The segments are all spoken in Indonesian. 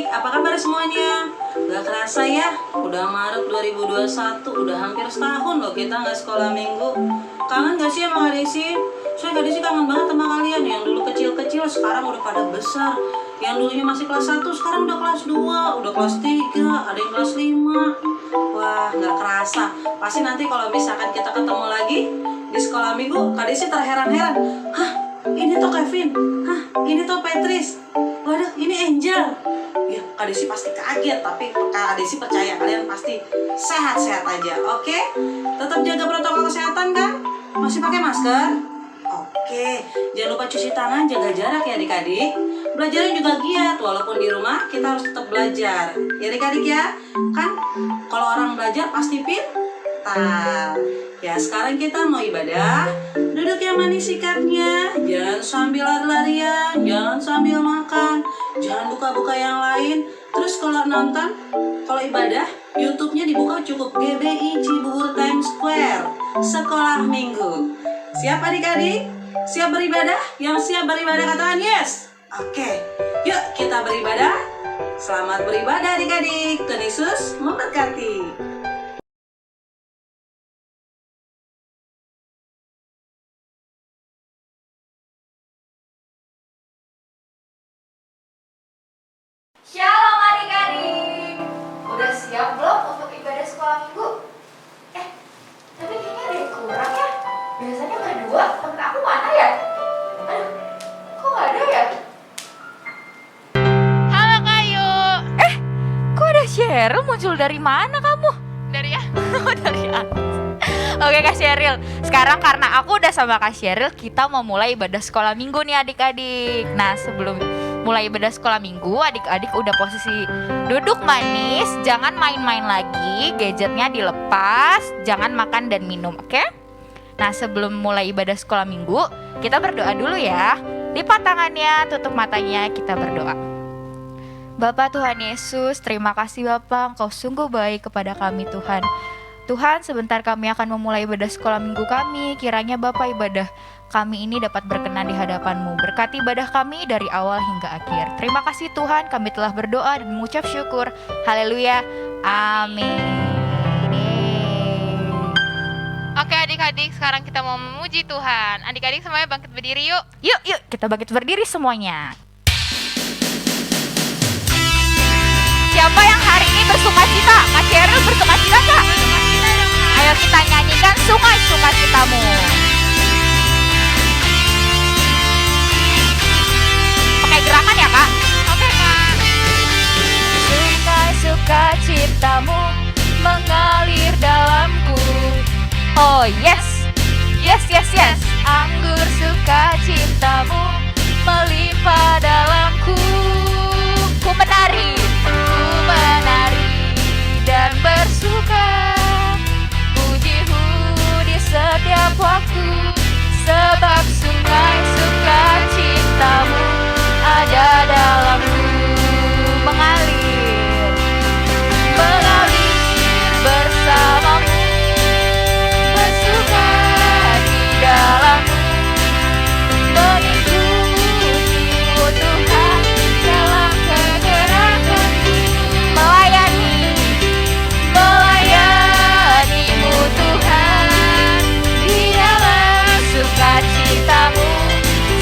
adik-adik, apa kabar semuanya? Gak kerasa ya, udah Maret 2021, udah hampir setahun loh kita nggak sekolah minggu. Kangen gak sih sama Kak Desi? Soalnya Kak Desi kangen banget sama kalian. Yang dulu kecil-kecil sekarang udah pada besar. Yang dulunya masih kelas 1 sekarang udah kelas 2, udah kelas 3, ada yang kelas 5. Wah, gak kerasa. Pasti nanti kalau misalkan kita ketemu lagi di sekolah minggu, Kak Desi terheran-heran. Hah, ini tuh Kevin. Hah, ini tuh Petris. Waduh, ini Angel. Ya, Kak Desi pasti kaget, tapi Kak Desi percaya kalian pasti sehat-sehat aja, oke? Tetap jaga protokol kesehatan kan? Masih pakai masker? Oke, jangan lupa cuci tangan, jaga jarak ya adik-adik. Belajarnya juga giat, walaupun di rumah kita harus tetap belajar. Ya adik-adik ya, kan kalau orang belajar pasti pintar. Ya sekarang kita mau ibadah. Duduk yang manis sikapnya, jangan sambil lari-larian, jangan sambil makan, jangan buka-buka yang lain. Terus kalau nonton, kalau ibadah, YouTube-nya dibuka cukup GBI Cibubur Times Square Sekolah Minggu. Siap adik-adik? Siap beribadah? Yang siap beribadah katakan yes. Oke, yuk kita beribadah. Selamat beribadah adik-adik. Tuhan Yesus memberkati. Shalom adik-adik, udah siap belum untuk ibadah sekolah minggu? Tapi kayaknya ada yang kurang ya. Biasanya berdua, temen aku mana ya? Aduh, kok gak ada ya? Halo Kayu. Kok ada Cheryl muncul dari mana kamu? Dari ya? Dari atas. Oke Kak Cheryl, sekarang karena aku udah sama Kak Cheryl, kita mau mulai ibadah sekolah minggu nih adik-adik. Nah sebelum mulai ibadah sekolah minggu, adik-adik udah posisi duduk manis, jangan main-main lagi, gadgetnya dilepas, jangan makan dan minum, oke? Nah sebelum mulai ibadah sekolah minggu, kita berdoa dulu ya. Lipat tangannya, tutup matanya, kita berdoa. Bapa Tuhan Yesus, terima kasih Bapa, Engkau sungguh baik kepada kami Tuhan. Tuhan, sebentar kami akan memulai ibadah sekolah minggu kami. Kiranya Bapa ibadah kami ini dapat berkenan di hadapan-Mu. Berkati ibadah kami dari awal hingga akhir. Terima kasih Tuhan, kami telah berdoa dan mengucap syukur. Haleluya. Amin. Oke adik-adik, sekarang kita mau memuji Tuhan. Adik-adik semuanya bangkit berdiri yuk. Yuk, kita bangkit berdiri semuanya. Siapa yang hari ini bersukacita? Kak Cheryl bersukacita Kak? Ayo kita nyanyikan sungai sukacitamu. Pakai gerakan ya Kak? Oke Kak. Sungai sukacitamu mengalir dalamku. Oh yes, yes. Anggur sukacitamu melimpah dalamku. Ku menari dan bersuka. Pujimu di setiap waktu, sebab sungai sukacitamu ada dalamku. Mengalir bersamamu, bersuka di dalammu, mengikutimu Tuhan dalam kegerakanku, melayanimu Tuhan di dalam sukacitamu,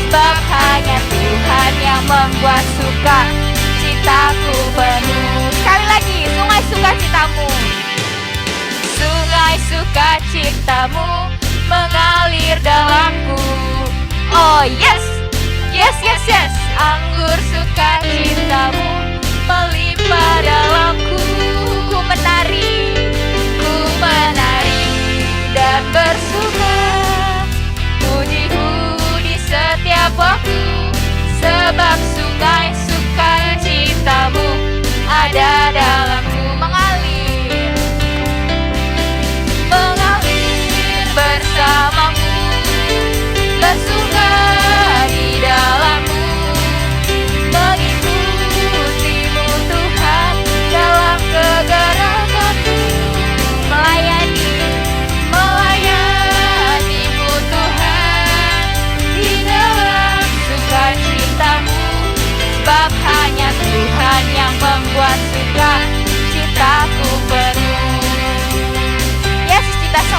sebab hanya Tuhan yang membuat sukacitaku penuh. Sekali lagi, sungai sukacitamu. Sungai sukacitamu mengalir dalamku. Oh yes. Anggur sukacitamu melimpah dalamku. Ku menari dan bersuka. Pujimu di setiap waktu, sebab sungai sukacitamu ada dalamku. Mengalir bersamamu, bersuka di dalammu, mengikutimu Tuhan.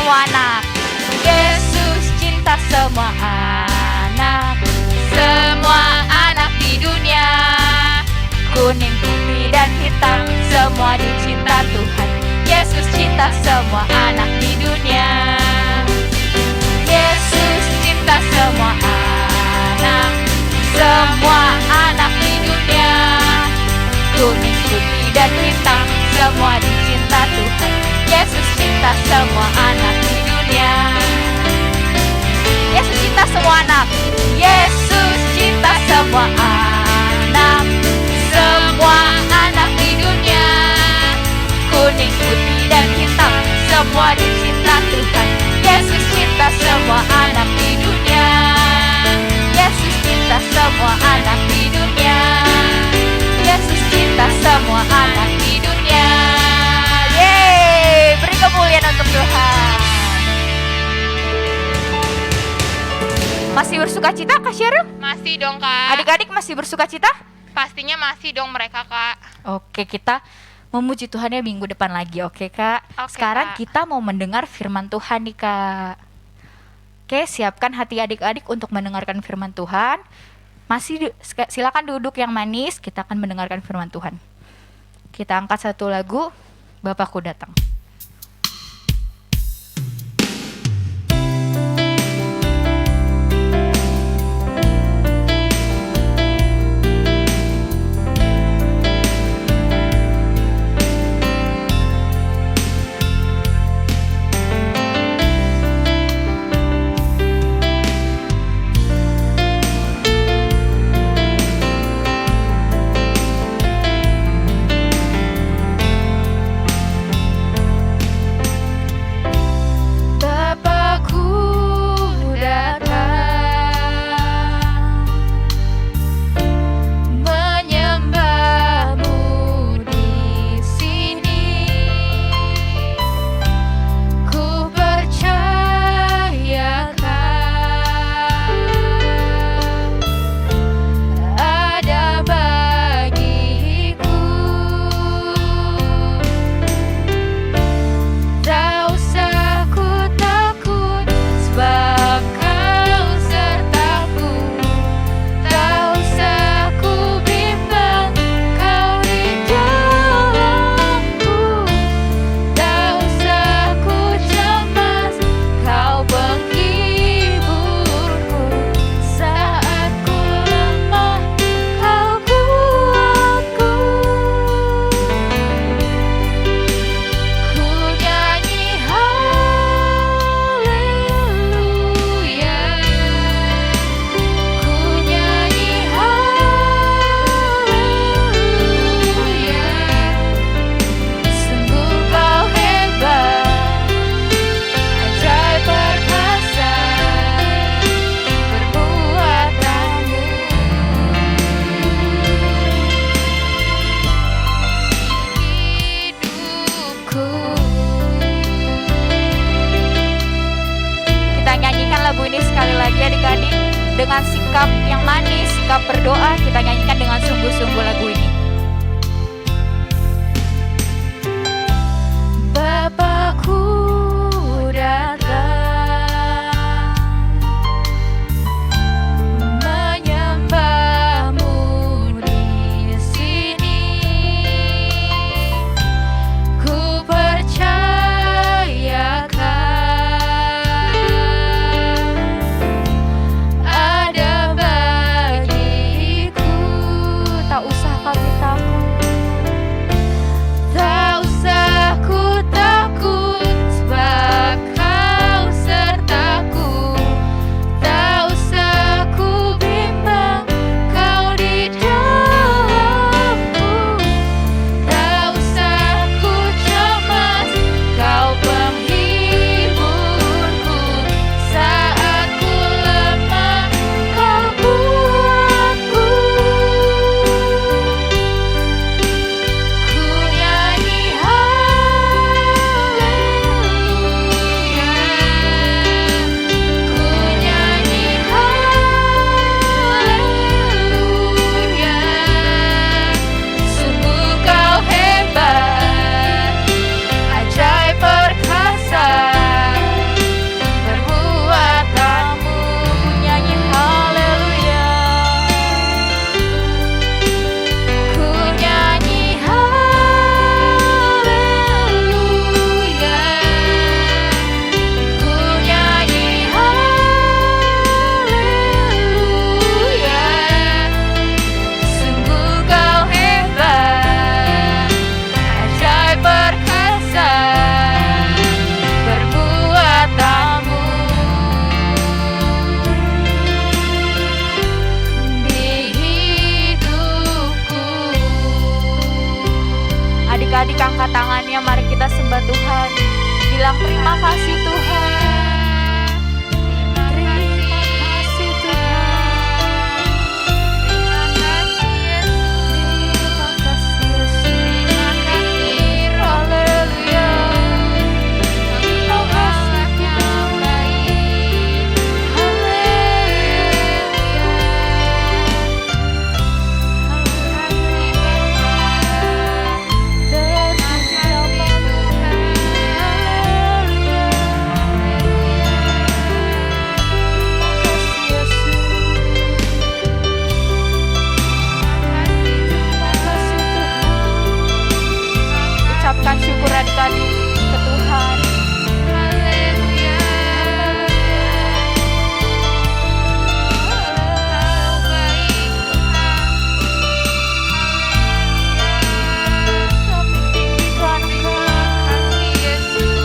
semua anak. Yesus cinta semua anak. Semua anak di dunia, kuning, putih, dan hitam, semua dicinta Tuhan. Yesus cinta semua anak di dunia. Yesus cinta semua anak. Semua anak di dunia, kuning, putih, dan hitam, semua dicinta Tuhan. Yesus cinta semua anak di dunia. Yesus cinta semua anak. Yesus cinta semua anak. Semua anak di dunia, kuning, putih, dan hitam, semua dicinta Tuhan. Yesus cinta semua anak di dunia. Yesus cinta semua anak di dunia. Yesus cinta semua anak di dunia. Yeay, beri kemuliaan untuk Tuhan. Masih bersuka cita Kak Sheryl? Masih dong, Kak. Adik-adik masih bersuka cita? Pastinya masih dong mereka, Kak. Oke, kita memuji Tuhan ya minggu depan lagi, oke Kak? Oke, Sekarang Kak. kita mau mendengar firman Tuhan nih Kak. Oke, siapkan hati adik-adik untuk mendengarkan firman Tuhan. Silakan duduk yang manis, kita akan mendengarkan firman Tuhan. Kita angkat satu lagu, Bapakku Datang. Dengan sikap yang manis, sikap berdoa, kita nyanyikan dengan sungguh-sungguh lagu ini. Bapakku datang menyembahmu di sini. Ku percayakan ada bagiku. Tak usah kau Adik-adik angkat tangannya, mari kita sembah Tuhan. Bilang terima kasih Tuhan. Terima kasih Tuhan. Terima kasih Yesus. Haleluya. Terima kasih Tuhan. Ucapkan syukur adik-adik ke Tuhan. Terima kasih Yesus.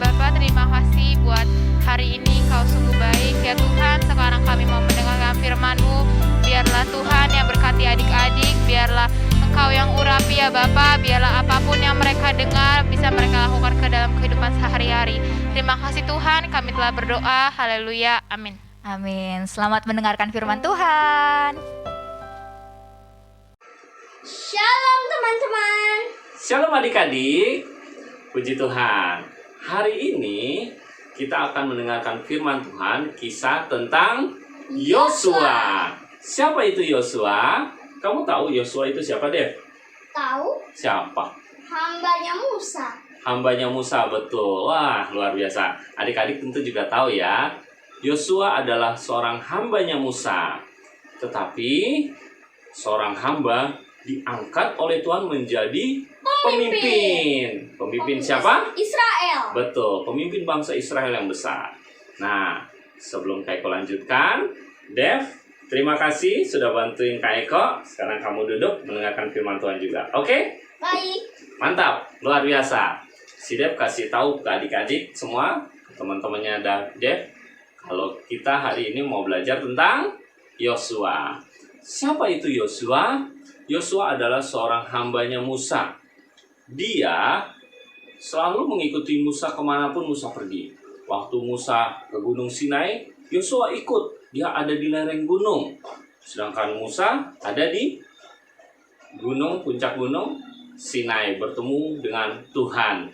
Bapak, terima kasih buat hari ini. Kau sungguh baik ya Tuhan. Sekarang kami mau mendengarkan firman-Mu. Biarlah Tuhan yang berkati adik-adik. Biarlah Engkau yang urapi ya Bapak. Biarlah apapun yang mereka dengar bisa mereka lakukan ke dalam kehidupan sehari-hari. Terima kasih Tuhan. Kami telah berdoa. Haleluya. Amin. Amin. Selamat mendengarkan firman Tuhan. Shalom teman-teman. Shalom adik-adik, puji Tuhan. Hari ini kita akan mendengarkan firman Tuhan, kisah tentang Yosua. Siapa itu Yosua? Kamu tahu Yosua itu siapa, Dev? Tahu? Siapa? Hambanya Musa. Hambanya Musa, betul. Wah, luar biasa. Adik-adik tentu juga tahu ya, Yosua adalah seorang hambanya Musa. Tetapi seorang hamba diangkat oleh Tuhan menjadi pemimpin. Pemimpin siapa? Israel. Betul, pemimpin bangsa Israel yang besar. Nah, sebelum Kak Eko lanjutkan, Dev, terima kasih sudah bantuin Kak Eko. Sekarang kamu duduk mendengarkan firman Tuhan juga. Oke? Baik. Mantap, luar biasa. Si Dev kasih tahu ke adik-adik semua, teman-temannya Dev, kalau kita hari ini mau belajar tentang Yosua. Siapa itu Yosua? Yosua adalah seorang hambanya Musa. Dia selalu mengikuti Musa kemanapun Musa pergi. Waktu Musa ke Gunung Sinai, Yosua ikut. Dia ada di lereng gunung. Sedangkan Musa ada di puncak gunung Sinai, bertemu dengan Tuhan.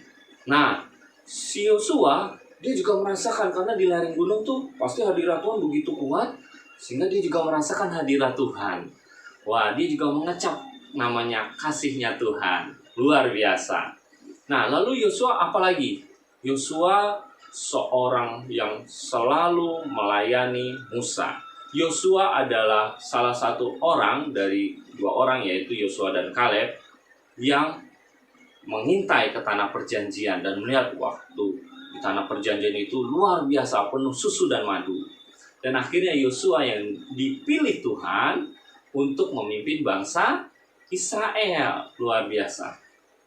Nah, si Yosua, dia juga merasakan, karena di lereng gunung tuh pasti hadirat Tuhan begitu kuat, sehingga dia juga merasakan hadirat Tuhan. Wah, dia juga mengecap namanya kasihnya Tuhan. Luar biasa. Nah, lalu Yosua apalagi? Yosua seorang yang selalu melayani Musa. Yosua adalah salah satu orang dari dua orang, yaitu Yosua dan Kaleb, yang mengintai ke tanah perjanjian dan melihat waktu di tanah perjanjian itu luar biasa, penuh susu dan madu. Dan akhirnya Yosua yang dipilih Tuhan untuk memimpin bangsa Israel. Luar biasa.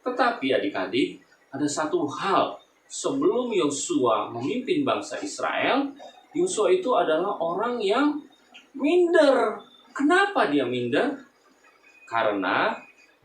Tetapi adik-adik, ada satu hal. Sebelum Yosua memimpin bangsa Israel, Yosua itu adalah orang yang minder. Kenapa dia minder? Karena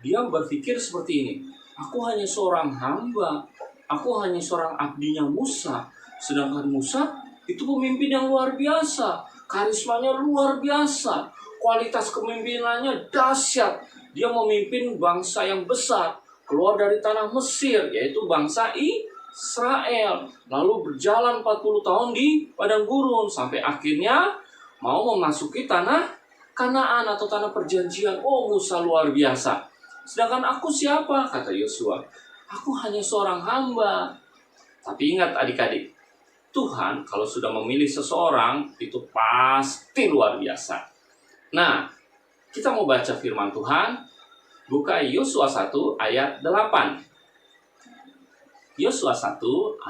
dia berpikir seperti ini. Aku hanya seorang hamba. Aku hanya seorang abdinya Musa. Sedangkan Musa itu pemimpin yang luar biasa. Karismanya luar biasa. Kualitas kepemimpinannya dahsyat. Dia memimpin bangsa yang besar keluar dari tanah Mesir, yaitu bangsa Israel. Lalu berjalan 40 tahun di padang gurun sampai akhirnya mau memasuki tanah Kanaan atau tanah perjanjian. Oh, Musa luar biasa. Sedangkan aku siapa? Kata Yosua. Aku hanya seorang hamba. Tapi ingat adik-adik, Tuhan kalau sudah memilih seseorang itu pasti luar biasa. Nah, kita mau baca firman Tuhan. Buka Yosua 1 ayat 8. Yosua 1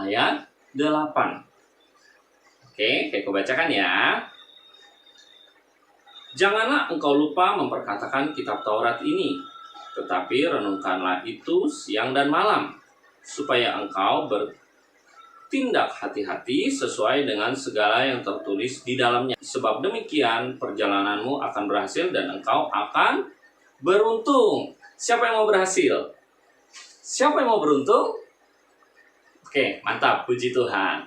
ayat 8. Oke, aku bacakan ya. Janganlah engkau lupa memperkatakan kitab Taurat ini, tetapi renungkanlah itu siang dan malam, supaya engkau bertindak hati-hati sesuai dengan segala yang tertulis di dalamnya. Sebab demikian perjalananmu akan berhasil dan engkau akan beruntung. Siapa yang mau berhasil? Siapa yang mau beruntung? Oke, mantap, puji Tuhan.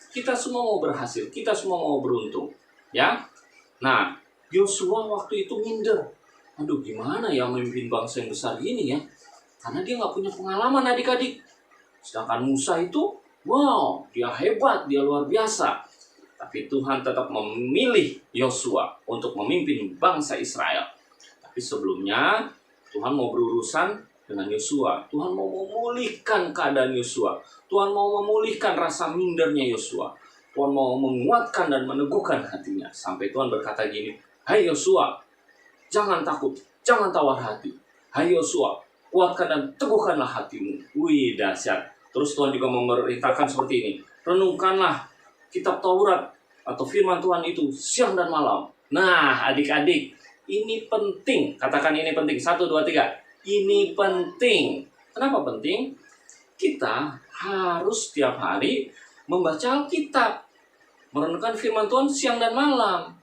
Kita semua mau berhasil, kita semua mau beruntung, ya. Nah, Yosua waktu itu minder. Aduh, gimana ya memimpin bangsa yang besar ini ya? Karena dia nggak punya pengalaman adik-adik. Sedangkan Musa itu, wow, dia hebat, dia luar biasa. Tapi Tuhan tetap memilih Yosua untuk memimpin bangsa Israel. Tapi sebelumnya, Tuhan mau berurusan dengan Yosua. Tuhan mau memulihkan keadaan Yosua. Tuhan mau memulihkan rasa mindernya Yosua. Tuhan mau menguatkan dan meneguhkan hatinya. Sampai Tuhan berkata gini, "Hai Yosua, jangan takut, jangan tawar hati. Hai Yosua, kuatkan dan teguhkanlah hatimu." Wih, dahsyat. Terus Tuhan juga memerintahkan seperti ini. Renungkanlah kitab Taurat atau firman Tuhan itu siang dan malam. Nah, adik-adik, ini penting. Katakan ini penting. 1, 2, 3. Ini penting. Kenapa penting? Kita harus setiap hari membaca Alkitab. Merenungkan firman Tuhan siang dan malam.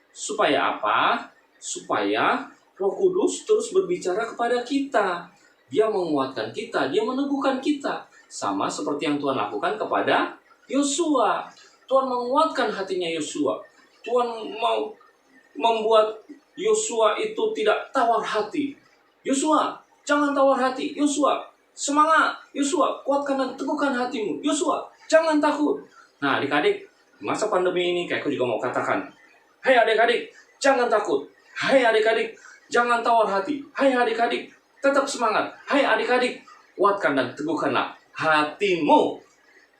Supaya apa? Supaya Roh Kudus terus berbicara kepada kita. Dia menguatkan kita, dia meneguhkan kita. Sama seperti yang Tuhan lakukan kepada Yosua. Tuhan menguatkan hatinya Yosua. Tuhan mau membuat Yosua itu tidak tawar hati. Yosua, jangan tawar hati. Yosua, semangat. Yosua, kuatkan dan teguhkan hatimu. Yosua, jangan takut. Nah, adik-adik, masa pandemi ini kayak aku juga mau katakan, hai adik-adik, jangan takut. Hai adik-adik, jangan tawar hati. Hai adik-adik, tetap semangat. Hai adik-adik, kuatkan dan teguhkanlah hatimu.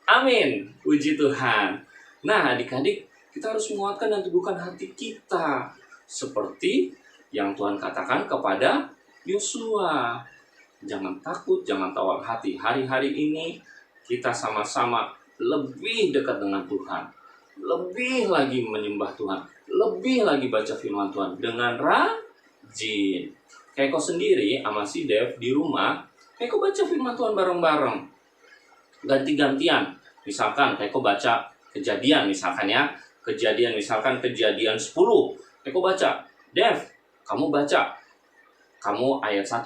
Amin. Puji Tuhan. Nah, adik-adik, kita harus menguatkan dan teguhkan hati kita. Seperti yang Tuhan katakan kepada Yosua. Jangan takut, jangan tawar hati. Hari-hari ini kita sama-sama lebih dekat dengan Tuhan. Lebih lagi menyembah Tuhan. Lebih lagi baca firman Tuhan dengan rajin. Kayak kau sendiri sama si Dev di rumah, kayak kau baca firman Tuhan bareng-bareng. Ganti-gantian. Misalkan kayak kau baca Kejadian misalkan ya. Kejadian 10. Kayak kau baca. Dev, kamu baca. Kamu ayat 1.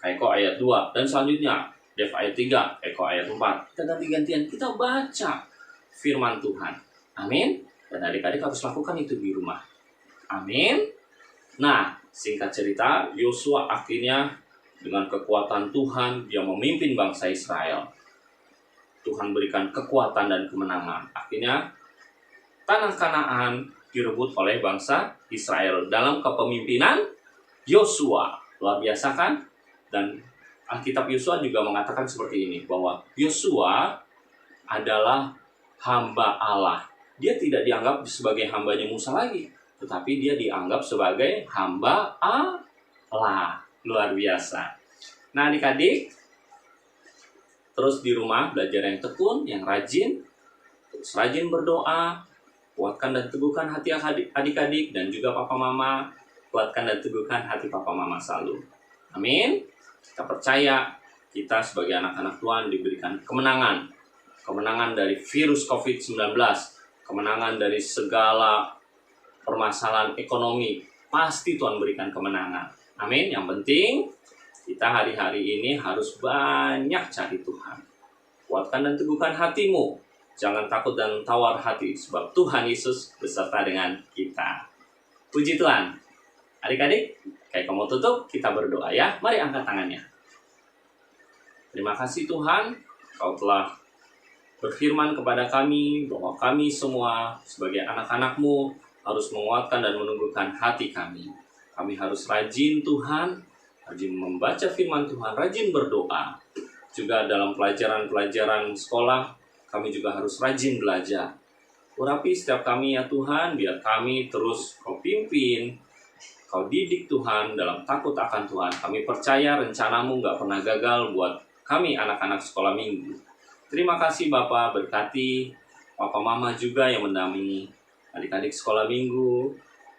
Kayak kau ayat 2. Dan selanjutnya Dev ayat 3. Kayak kau ayat 4. Kita ganti-gantian. Kita baca firman Tuhan. Amin. Dan adik-adik harus lakukan itu di rumah. Amin. Nah, singkat cerita, Yosua akhirnya dengan kekuatan Tuhan, dia memimpin bangsa Israel. Tuhan berikan kekuatan dan kemenangan. Akhirnya, tanah Kanaan direbut oleh bangsa Israel dalam kepemimpinan Yosua. Luar biasa kan? Dan Alkitab Yosua juga mengatakan seperti ini, bahwa Yosua adalah hamba Allah. Dia tidak dianggap sebagai hambanya Musa lagi, tetapi dia dianggap sebagai hamba Allah. Luar biasa. Nah, adik-adik, terus di rumah belajar yang tekun, yang rajin, terus rajin berdoa, kuatkan dan teguhkan hati adik-adik, dan juga papa mama, kuatkan dan teguhkan hati papa mama selalu. Amin. Kita percaya kita sebagai anak-anak Tuhan diberikan kemenangan. Kemenangan dari virus COVID-19, kemenangan dari segala permasalahan ekonomi, pasti Tuhan berikan kemenangan. Amin. Yang penting kita hari-hari ini harus banyak cari Tuhan. Kuatkan dan teguhkan hatimu. Jangan takut dan tawar hati, sebab Tuhan Yesus beserta dengan kita. Puji Tuhan. Adik-adik, kayak kamu tutup, kita berdoa ya. Mari angkat tangannya. Terima kasih Tuhan, Kau telah berfirman kepada kami bahwa kami semua sebagai anak-anak-Mu harus menguatkan dan menumbuhkan hati kami. Kami harus rajin Tuhan, rajin membaca firman Tuhan, rajin berdoa. Juga dalam pelajaran-pelajaran sekolah, kami juga harus rajin belajar. Urapi setiap kami ya Tuhan, biar kami terus Kau pimpin, Kau didik Tuhan dalam takut akan Tuhan. Kami percaya rencana-Mu gak pernah gagal buat kami anak-anak sekolah minggu. Terima kasih Bapak, berkati Papa Mama juga yang mendampingi adik-adik sekolah minggu.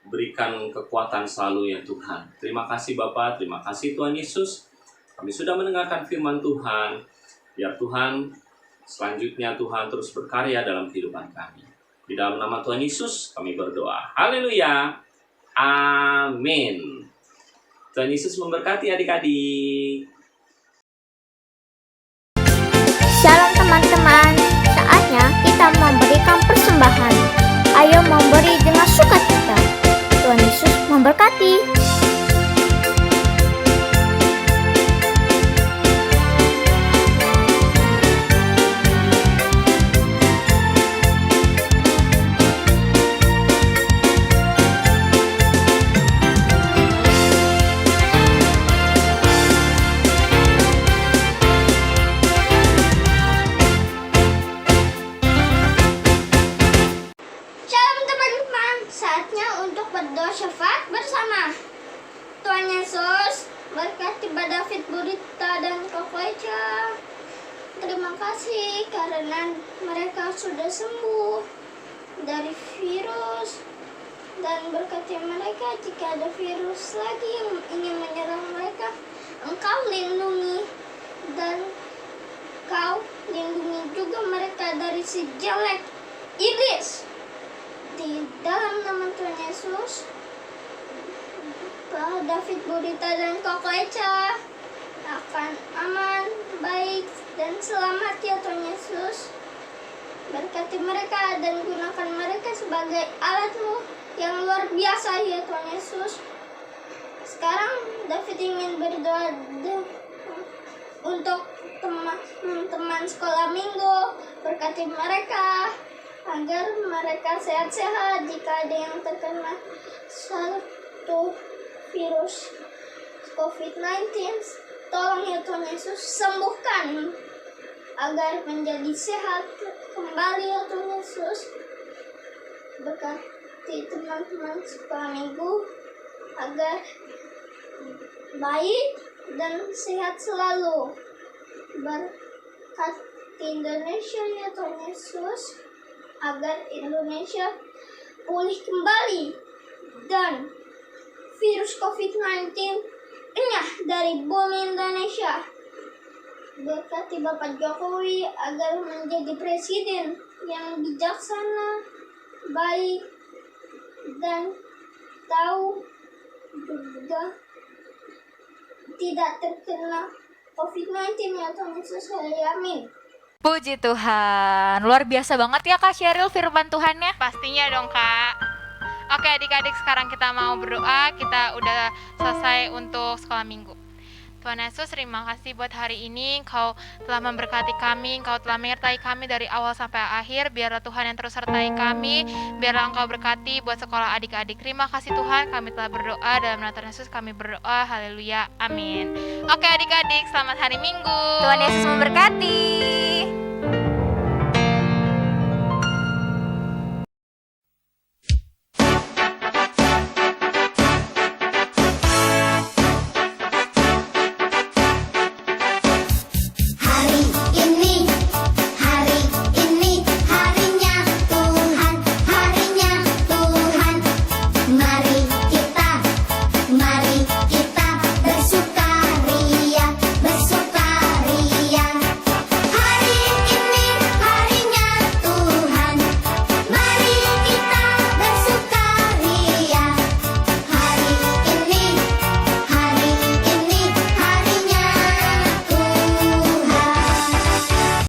berikan kekuatan selalu ya Tuhan. Terima kasih Bapa, terima kasih Tuhan Yesus. Kami sudah mendengarkan firman Tuhan. Biar Tuhan selanjutnya Tuhan terus berkarya dalam kehidupan kami. Di dalam nama Tuhan Yesus kami berdoa. Haleluya. Amin. Tuhan Yesus memberkati adik-adik. Shalom teman-teman, saatnya kita memberikan persembahan. Ayo memberi dengan sukacita. Tuhan Yesus memberkati. Shalom teman-teman, saatnya untuk berdoa syafaat bersama. Tuhan Yesus berkati Mbak David, Burita, dan Koko Eca. Terima kasih karena mereka sudah sembuh dari virus. Dan berkati mereka jika ada virus lagi yang ingin menyerang mereka, Engkau lindungi. Dan Kau lindungi juga mereka dari si jelek iblis. Di dalam nama Tuhan Yesus, Pak David, Burita, dan Koko Eca akan aman, baik, dan selamat ya Tuhan Yesus. Berkati mereka dan gunakan mereka sebagai alat-Mu yang luar biasa ya Tuhan Yesus. Sekarang David ingin berdoa untuk teman-teman sekolah minggu. Berkati mereka agar mereka sehat-sehat. Jika ada yang terkena satu virus COVID-19, tolong ya Tuhan Yesus, sembuhkan agar menjadi sehat kembali ya Tuhan Yesus. Berkati teman-teman sekolah minggu agar baik dan sehat selalu. Berkati Indonesia ya Tuhan Yesus, agar Indonesia pulih kembali dan virus COVID-19 enyah dari bumi Indonesia. Berkati Bapak Jokowi agar menjadi presiden yang bijaksana, baik, dan tahu juga tidak terkena COVID-19 ya Tuhan Yesus. Amin. Puji Tuhan, luar biasa banget ya Kak Sheryl firman Tuhannya. Pastinya dong Kak. Oke adik-adik, sekarang kita mau berdoa. Kita udah selesai untuk sekolah minggu. Tuhan Yesus, terima kasih buat hari ini. Engkau telah memberkati kami, Engkau telah menyertai kami dari awal sampai akhir. Biarlah Tuhan yang terus sertai kami. Biarlah Engkau berkati buat sekolah adik-adik. Terima kasih Tuhan, kami telah berdoa. Dalam nama Tuhan Yesus kami berdoa. Haleluya, amin. Oke adik-adik, selamat hari Minggu. Tuhan Yesus memberkati.